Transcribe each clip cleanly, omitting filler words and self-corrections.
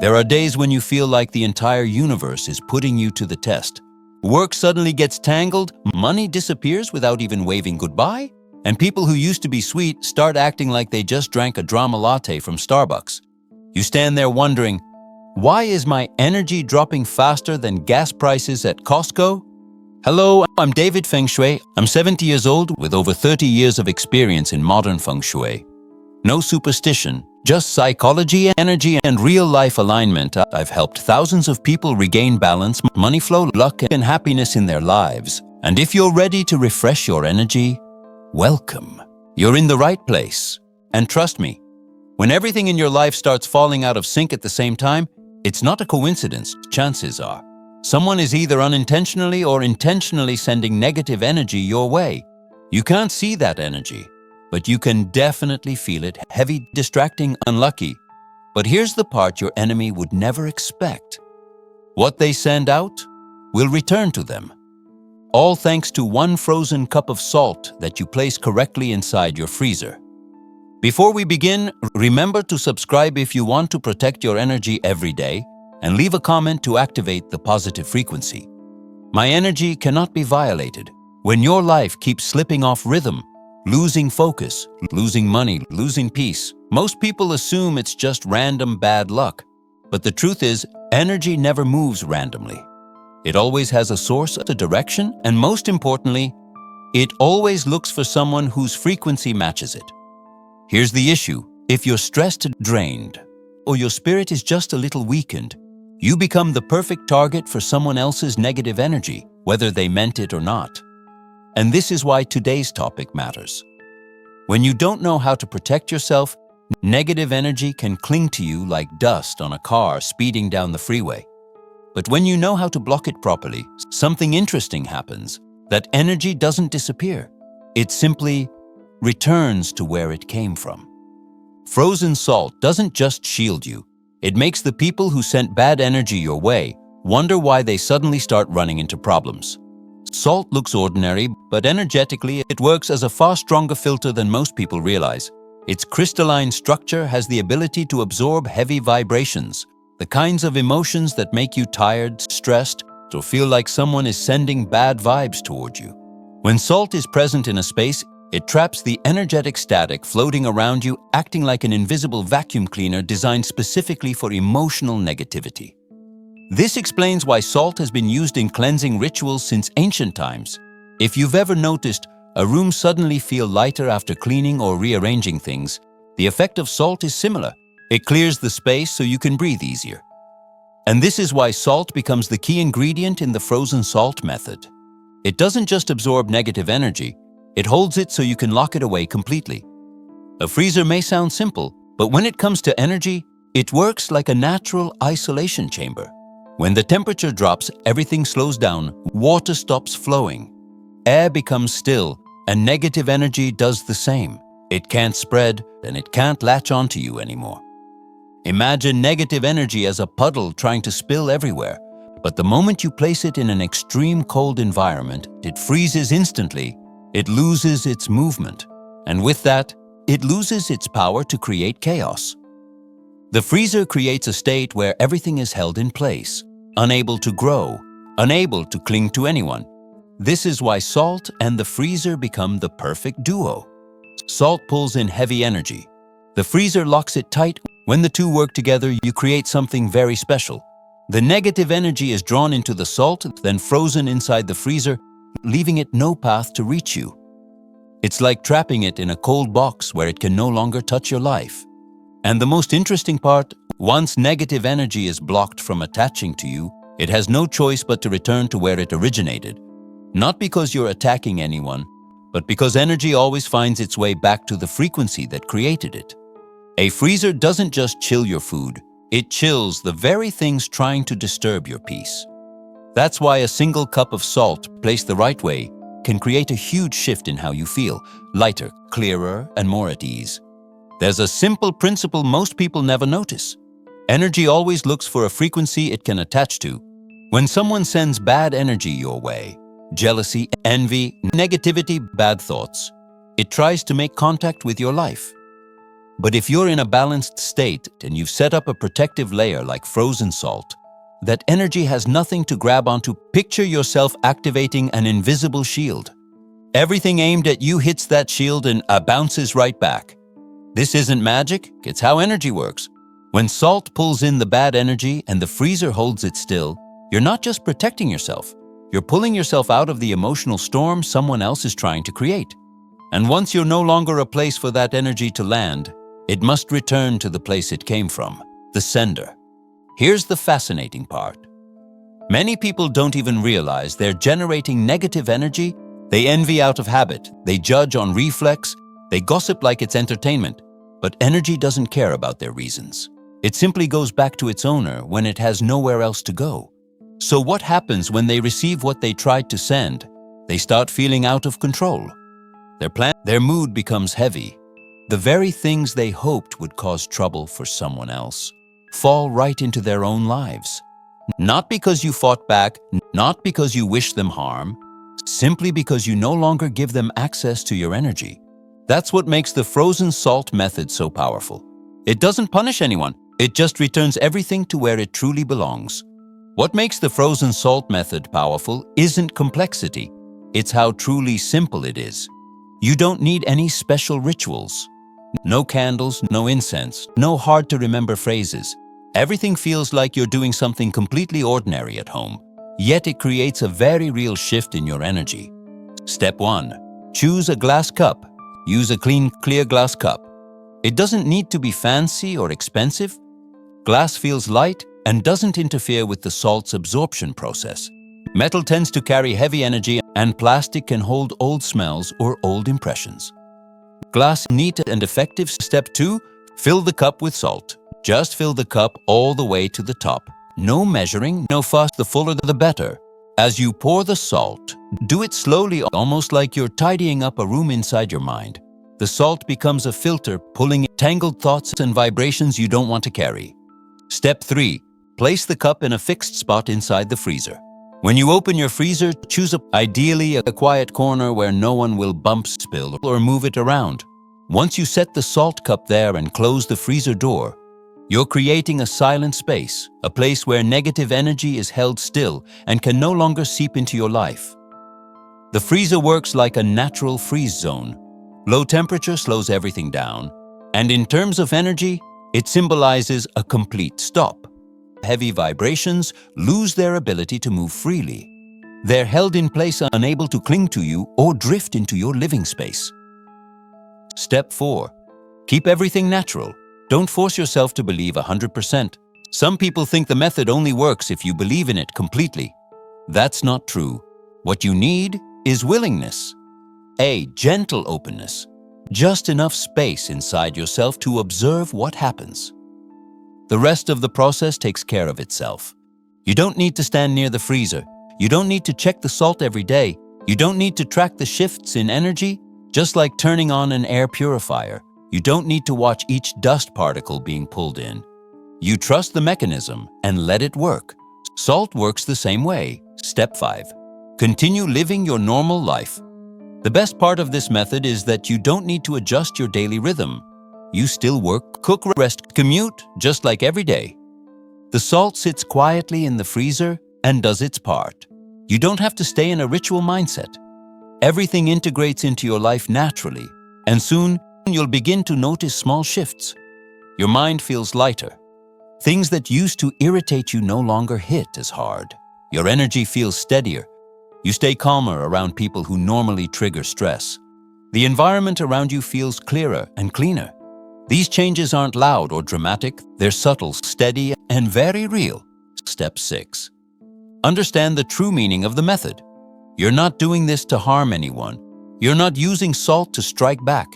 There are days when you feel like the entire universe is putting you to the test. Work suddenly gets tangled, money disappears without even waving goodbye, and people who used to be sweet start acting like they just drank a drama latte from Starbucks. You stand there wondering, why is my energy dropping faster than gas prices at Costco? Hello, I'm DavidFengshui. I'm 70 years old with over 30 years of experience in modern Feng Shui. No superstition, just psychology, energy, and real-life alignment. I've helped thousands of people regain balance, money flow, luck, and happiness in their lives. And if you're ready to refresh your energy, welcome. You're in the right place. And trust me, when everything in your life starts falling out of sync at the same time, it's not a coincidence, chances are. Someone is either unintentionally or intentionally sending negative energy your way. You can't see that energy, but you can definitely feel it, heavy, distracting, unlucky. But here's the part your enemy would never expect. What they send out will return to them. All thanks to one frozen cup of salt that you place correctly inside your freezer. Before we begin, remember to subscribe if you want to protect your energy every day, and leave a comment to activate the positive frequency. My energy cannot be violated. When your life keeps slipping off rhythm, losing focus, losing money, losing peace, most people assume it's just random bad luck. But the truth is, energy never moves randomly. It always has a source, a direction, and most importantly, it always looks for someone whose frequency matches it. Here's the issue. If you're stressed, drained, or your spirit is just a little weakened, you become the perfect target for someone else's negative energy, whether they meant it or not. And this is why today's topic matters. When you don't know how to protect yourself, negative energy can cling to you like dust on a car speeding down the freeway. But when you know how to block it properly, something interesting happens. That energy doesn't disappear. It simply returns to where it came from. Frozen salt doesn't just shield you. It makes the people who sent bad energy your way wonder why they suddenly start running into problems. Salt looks ordinary, but energetically it works as a far stronger filter than most people realize. Its crystalline structure has the ability to absorb heavy vibrations, the kinds of emotions that make you tired, stressed, or feel like someone is sending bad vibes toward you. When salt is present in a space, it traps the energetic static floating around you, acting like an invisible vacuum cleaner designed specifically for emotional negativity. This explains why salt has been used in cleansing rituals since ancient times. If you've ever noticed a room suddenly feel lighter after cleaning or rearranging things, the effect of salt is similar. It clears the space so you can breathe easier. And this is why salt becomes the key ingredient in the frozen salt method. It doesn't just absorb negative energy, it holds it so you can lock it away completely. A freezer may sound simple, but when it comes to energy, it works like a natural isolation chamber. When the temperature drops, everything slows down, water stops flowing, air becomes still, and negative energy does the same. It can't spread, and it can't latch onto you anymore. Imagine negative energy as a puddle trying to spill everywhere, but the moment you place it in an extreme cold environment, it freezes instantly, it loses its movement, and with that, it loses its power to create chaos. The freezer creates a state where everything is held in place, unable to grow, unable to cling to anyone. This is why salt and the freezer become the perfect duo. Salt pulls in heavy energy. The freezer locks it tight. When the two work together, you create something very special. The negative energy is drawn into the salt, then frozen inside the freezer, leaving it no path to reach you. It's like trapping it in a cold box where it can no longer touch your life. And the most interesting part, once negative energy is blocked from attaching to you, it has no choice but to return to where it originated. Not because you're attacking anyone, but because energy always finds its way back to the frequency that created it. A freezer doesn't just chill your food, it chills the very things trying to disturb your peace. That's why a single cup of salt, placed the right way, can create a huge shift in how you feel, lighter, clearer, and more at ease. There's a simple principle most people never notice. Energy always looks for a frequency it can attach to. When someone sends bad energy your way, jealousy, envy, negativity, bad thoughts, it tries to make contact with your life. But if you're in a balanced state and you've set up a protective layer like frozen salt, that energy has nothing to grab onto. Picture yourself activating an invisible shield. Everything aimed at you hits that shield and bounces right back. This isn't magic, it's how energy works. When salt pulls in the bad energy and the freezer holds it still, you're not just protecting yourself, you're pulling yourself out of the emotional storm someone else is trying to create. And once you're no longer a place for that energy to land, it must return to the place it came from, the sender. Here's the fascinating part. Many people don't even realize they're generating negative energy. They envy out of habit, they judge on reflex, they gossip like it's entertainment. But energy doesn't care about their reasons. It simply goes back to its owner when it has nowhere else to go. So what happens when they receive what they tried to send? They start feeling out of control. Their mood becomes heavy. The very things they hoped would cause trouble for someone else fall right into their own lives. Not because you fought back, not because you wish them harm, simply because you no longer give them access to your energy. That's what makes the frozen salt method so powerful. It doesn't punish anyone, it just returns everything to where it truly belongs. What makes the frozen salt method powerful isn't complexity, it's how truly simple it is. You don't need any special rituals. No candles, no incense, no hard-to-remember phrases. Everything feels like you're doing something completely ordinary at home, yet it creates a very real shift in your energy. Step 1. Choose a glass cup. Use a clean, clear glass cup. It doesn't need to be fancy or expensive. Glass feels light and doesn't interfere with the salt's absorption process. Metal tends to carry heavy energy, and plastic can hold old smells or old impressions. Glass, neat and effective. Step 2. Fill the cup with salt. Just fill the cup all the way to the top. No measuring, no fuss, the fuller the better. As you pour the salt, do it slowly, almost like you're tidying up a room inside your mind. The salt becomes a filter, pulling tangled thoughts and vibrations you don't want to carry. Step 3. Place the cup in a fixed spot inside the freezer. When you open your freezer, choose ideally a quiet corner where no one will bump, spill, or move it around. Once you set the salt cup there and close the freezer door, you're creating a silent space, a place where negative energy is held still and can no longer seep into your life. The freezer works like a natural freeze zone. Low temperature slows everything down, and in terms of energy, it symbolizes a complete stop. Heavy vibrations lose their ability to move freely. They're held in place, unable to cling to you or drift into your living space. Step 4. Keep everything natural. Don't force yourself to believe 100%. Some people think the method only works if you believe in it completely. That's not true. What you need is willingness. A gentle openness. Just enough space inside yourself to observe what happens. The rest of the process takes care of itself. You don't need to stand near the freezer. You don't need to check the salt every day. You don't need to track the shifts in energy, just like turning on an air purifier. You don't need to watch each dust particle being pulled in. You trust the mechanism and let it work. Salt works the same way. Step 5. Continue living your normal life. The best part of this method is that you don't need to adjust your daily rhythm. You still work, cook, rest, commute, just like every day. The salt sits quietly in the freezer and does its part. You don't have to stay in a ritual mindset. Everything integrates into your life naturally, and soon you'll begin to notice small shifts. Your mind feels lighter. Things that used to irritate you no longer hit as hard. Your energy feels steadier. You stay calmer around people who normally trigger stress. The environment around you feels clearer and cleaner. These changes aren't loud or dramatic, they're subtle, steady, and very real. Step 6. Understand the true meaning of the method. You're not doing this to harm anyone. You're not using salt to strike back.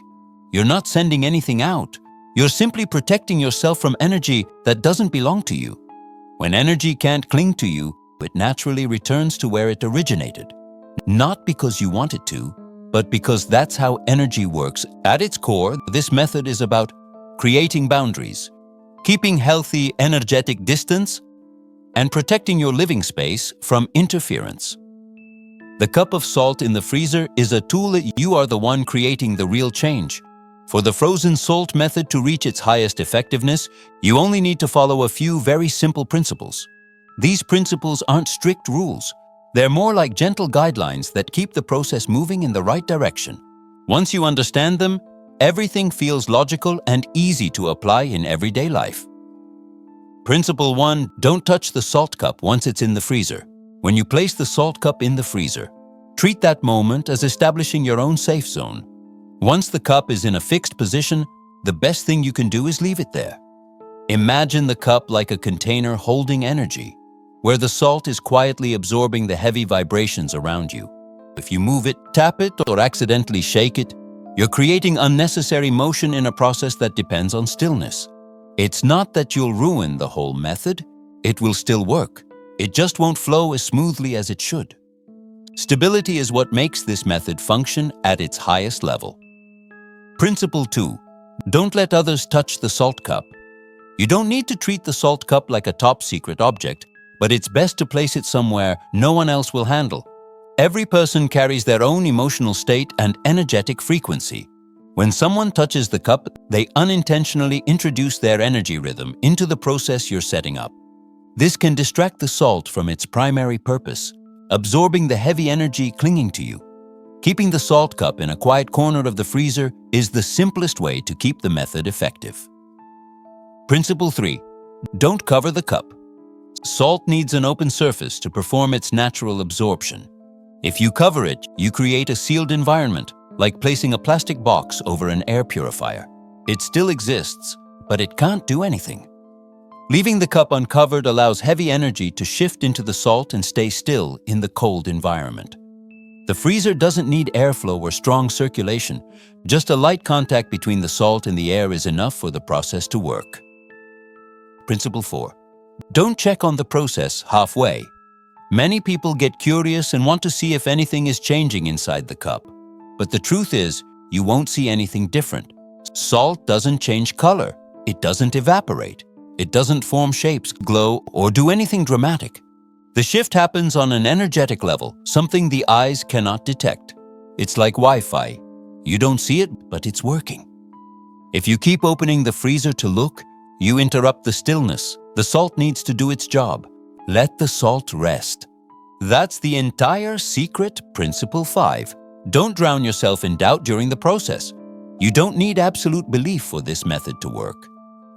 You're not sending anything out. You're simply protecting yourself from energy that doesn't belong to you. When energy can't cling to you, it naturally returns to where it originated. Not because you want it to, but because that's how energy works. At its core, this method is about creating boundaries, keeping healthy energetic distance, and protecting your living space from interference. The cup of salt in the freezer is a tool that you are the one creating the real change. For the frozen salt method to reach its highest effectiveness, you only need to follow a few very simple principles. These principles aren't strict rules. They're more like gentle guidelines that keep the process moving in the right direction. Once you understand them, everything feels logical and easy to apply in everyday life. Principle 1. Don't touch the salt cup once it's in the freezer. When you place the salt cup in the freezer, treat that moment as establishing your own safe zone. Once the cup is in a fixed position, the best thing you can do is leave it there. Imagine the cup like a container holding energy, where the salt is quietly absorbing the heavy vibrations around you. If you move it, tap it, or accidentally shake it, you're creating unnecessary motion in a process that depends on stillness. It's not that you'll ruin the whole method. It will still work. It just won't flow as smoothly as it should. Stability is what makes this method function at its highest level. Principle 2. Don't let others touch the salt cup. You don't need to treat the salt cup like a top-secret object, but it's best to place it somewhere no one else will handle. Every person carries their own emotional state and energetic frequency. When someone touches the cup, they unintentionally introduce their energy rhythm into the process you're setting up. This can distract the salt from its primary purpose, absorbing the heavy energy clinging to you. Keeping the salt cup in a quiet corner of the freezer is the simplest way to keep the method effective. Principle 3. Don't cover the cup. Salt needs an open surface to perform its natural absorption. If you cover it, you create a sealed environment, like placing a plastic box over an air purifier. It still exists, but it can't do anything. Leaving the cup uncovered allows heavy energy to shift into the salt and stay still in the cold environment. The freezer doesn't need airflow or strong circulation. Just a light contact between the salt and the air is enough for the process to work. Principle 4. Don't check on the process halfway. Many people get curious and want to see if anything is changing inside the cup. But the truth is, you won't see anything different. Salt doesn't change color. It doesn't evaporate. It doesn't form shapes, glow, or do anything dramatic. The shift happens on an energetic level, something the eyes cannot detect. It's like Wi-Fi. You don't see it, but it's working. If you keep opening the freezer to look, you interrupt the stillness. The salt needs to do its job. Let the salt rest. That's the entire secret. Principle 5. Don't drown yourself in doubt during the process. You don't need absolute belief for this method to work.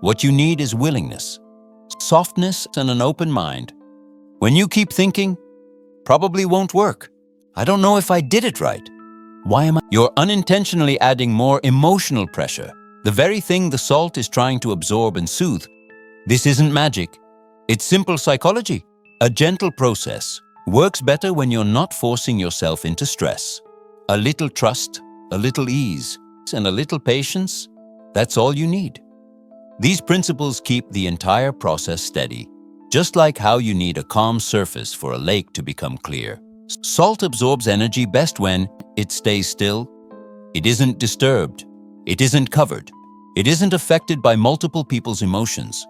What you need is willingness, softness, and an open mind. When you keep thinking, probably won't work. I don't know if I did it right. Why am I? You're unintentionally adding more emotional pressure, the very thing the salt is trying to absorb and soothe. This isn't magic. It's simple psychology. A gentle process works better when you're not forcing yourself into stress. A little trust, a little ease, and a little patience, that's all you need. These principles keep the entire process steady, just like how you need a calm surface for a lake to become clear. Salt absorbs energy best when it stays still. It isn't disturbed. It isn't covered. It isn't affected by multiple people's emotions.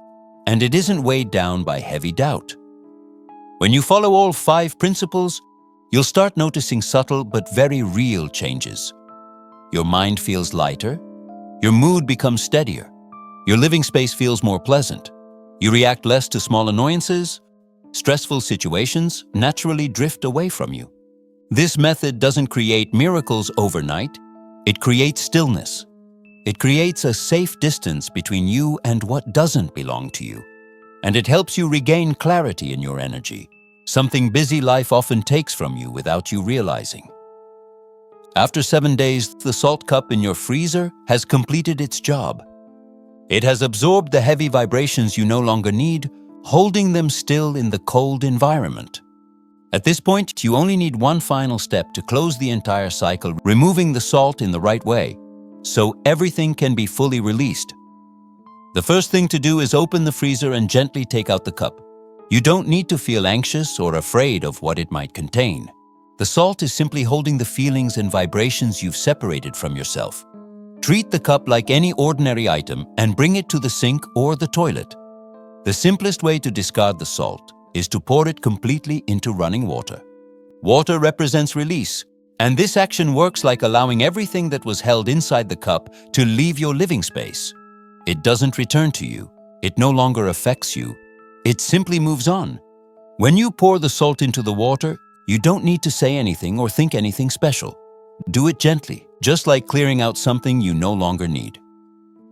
And it isn't weighed down by heavy doubt. When you follow all 5 principles, you'll start noticing subtle but very real changes. Your mind feels lighter. Your mood becomes steadier. Your living space feels more pleasant. You react less to small annoyances. Stressful situations naturally drift away from you. This method doesn't create miracles overnight. It creates stillness. It creates a safe distance between you and what doesn't belong to you. And it helps you regain clarity in your energy, something busy life often takes from you without you realizing. After 7 days, the salt cup in your freezer has completed its job. It has absorbed the heavy vibrations you no longer need, holding them still in the cold environment. At this point, you only need one final step to close the entire cycle, removing the salt in the right way, so everything can be fully released. The first thing to do is open the freezer and gently take out the cup. You don't need to feel anxious or afraid of what it might contain. The salt is simply holding the feelings and vibrations you've separated from yourself. Treat the cup like any ordinary item and bring it to the sink or the toilet. The simplest way to discard the salt is to pour it completely into running water. Water represents release, And this action works like allowing everything that was held inside the cup to leave your living space. It doesn't return to you. It no longer affects you. It simply moves on. When you pour the salt into the water, you don't need to say anything or think anything special. Do it gently, just like clearing out something you no longer need.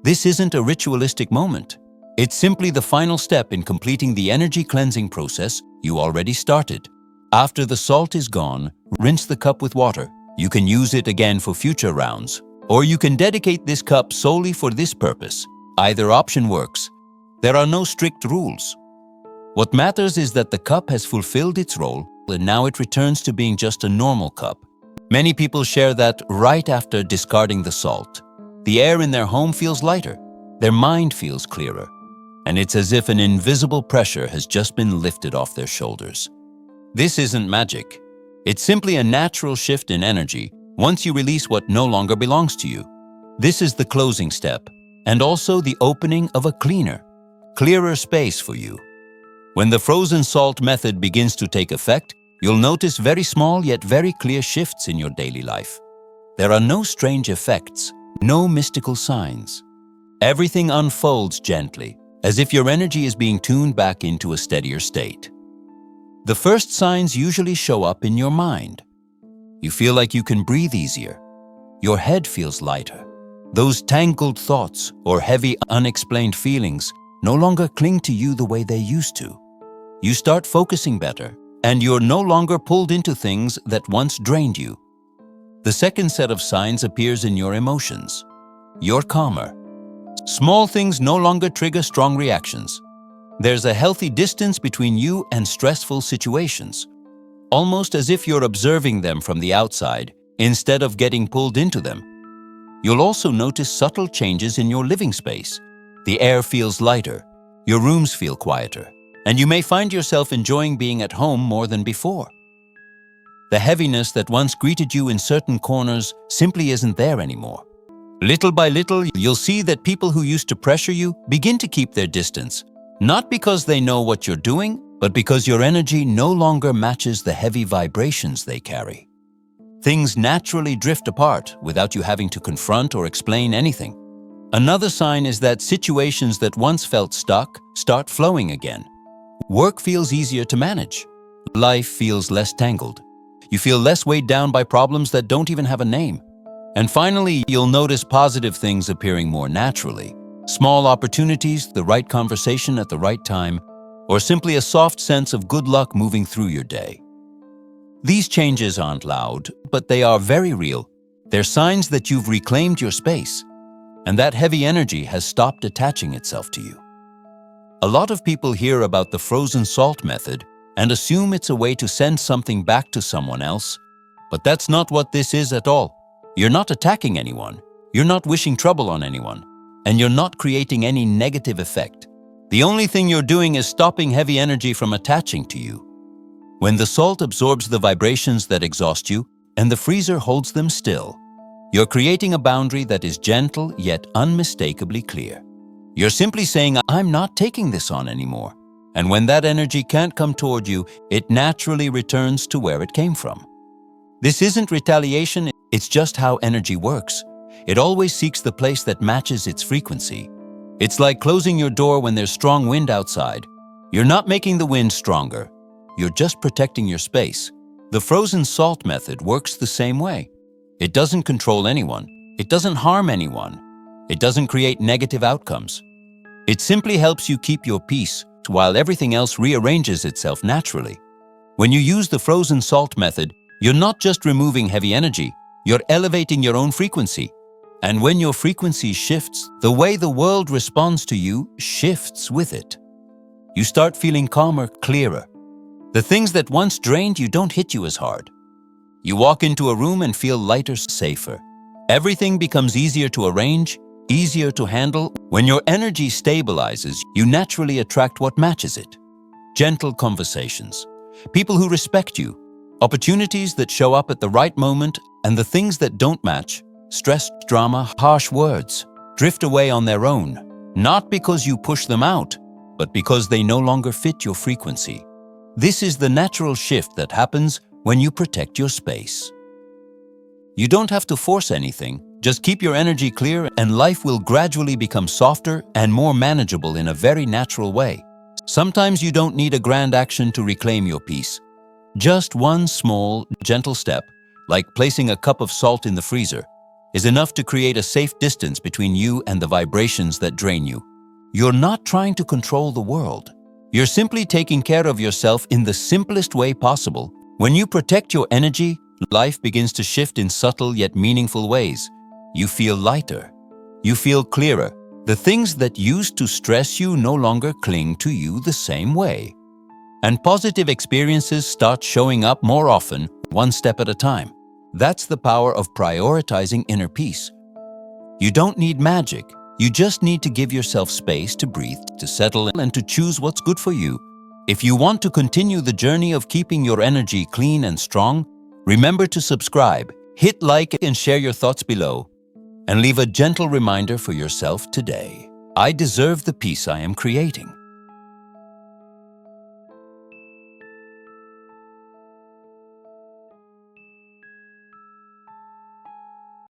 This isn't a ritualistic moment. It's simply the final step in completing the energy cleansing process you already started. After the salt is gone, rinse the cup with water. You can use it again for future rounds, or you can dedicate this cup solely for this purpose. Either option works. There are no strict rules. What matters is that the cup has fulfilled its role and now it returns to being just a normal cup. Many people share that right after discarding the salt. The air in their home feels lighter, their mind feels clearer, and it's as if an invisible pressure has just been lifted off their shoulders. This isn't magic. It's simply a natural shift in energy once you release what no longer belongs to you. This is the closing step, and also the opening of a clearer space for you. When the frozen salt method begins to take effect, you'll notice very small yet very clear shifts in your daily life. There are no strange effects, no mystical signs. Everything unfolds gently, as if your energy is being tuned back into a steadier state. The first signs usually show up in your mind. You feel like you can breathe easier. Your head feels lighter. Those tangled thoughts or heavy, unexplained feelings no longer cling to you the way they used to. You start focusing better, and you're no longer pulled into things that once drained you. The second set of signs appears in your emotions. You're calmer. Small things no longer trigger strong reactions. There's a healthy distance between you and stressful situations, almost as if you're observing them from the outside instead of getting pulled into them. You'll also notice subtle changes in your living space. The air feels lighter, your rooms feel quieter, and you may find yourself enjoying being at home more than before. The heaviness that once greeted you in certain corners simply isn't there anymore. Little by little, you'll see that people who used to pressure you begin to keep their distance, not because they know what you're doing, but because your energy no longer matches the heavy vibrations they carry. Things naturally drift apart without you having to confront or explain anything. Another sign is that situations that once felt stuck start flowing again. Work feels easier to manage. Life feels less tangled. You feel less weighed down by problems that don't even have a name. And finally, you'll notice positive things appearing more naturally. Small opportunities, the right conversation at the right time, or simply a soft sense of good luck moving through your day. These changes aren't loud, but they are very real. They're signs that you've reclaimed your space, and that heavy energy has stopped attaching itself to you. A lot of people hear about the frozen salt method and assume it's a way to send something back to someone else, but that's not what this is at all. You're not attacking anyone, you're not wishing trouble on anyone, and you're not creating any negative effect. The only thing you're doing is stopping heavy energy from attaching to you. When the salt absorbs the vibrations that exhaust you and the freezer holds them still, you're creating a boundary that is gentle yet unmistakably clear. You're simply saying, I'm not taking this on anymore. And when that energy can't come toward you, it naturally returns to where it came from. This isn't retaliation, it's just how energy works. It always seeks the place that matches its frequency. It's like closing your door when there's strong wind outside. You're not making the wind stronger. You're just protecting your space. The frozen salt method works the same way. It doesn't control anyone. It doesn't harm anyone. It doesn't create negative outcomes. It simply helps you keep your peace while everything else rearranges itself naturally. When you use the frozen salt method, you're not just removing heavy energy, you're elevating your own frequency. And when your frequency shifts, the way the world responds to you shifts with it. You start feeling calmer, clearer. The things that once drained you don't hit you as hard. You walk into a room and feel lighter, safer. Everything becomes easier to arrange, easier to handle. When your energy stabilizes, you naturally attract what matches it. Gentle conversations, people who respect you, opportunities that show up at the right moment, and the things that don't match, stress, drama, harsh words, drift away on their own, not because you push them out, but because they no longer fit your frequency. This is the natural shift that happens when you protect your space. You don't have to force anything. Just keep your energy clear and life will gradually become softer and more manageable in a very natural way. Sometimes you don't need a grand action to reclaim your peace. Just one small, gentle step, like placing a cup of salt in the freezer, is enough to create a safe distance between you and the vibrations that drain you. You're not trying to control the world. You're simply taking care of yourself in the simplest way possible. When you protect your energy, life begins to shift in subtle yet meaningful ways. You feel lighter. You feel clearer. The things that used to stress you no longer cling to you the same way. And positive experiences start showing up more often, one step at a time. That's the power of prioritizing inner peace. You don't need magic. You just need to give yourself space to breathe, to settle, and to choose what's good for you. If you want to continue the journey of keeping your energy clean and strong, remember to subscribe, hit like and share your thoughts below, and leave a gentle reminder for yourself today. I deserve the peace I am creating.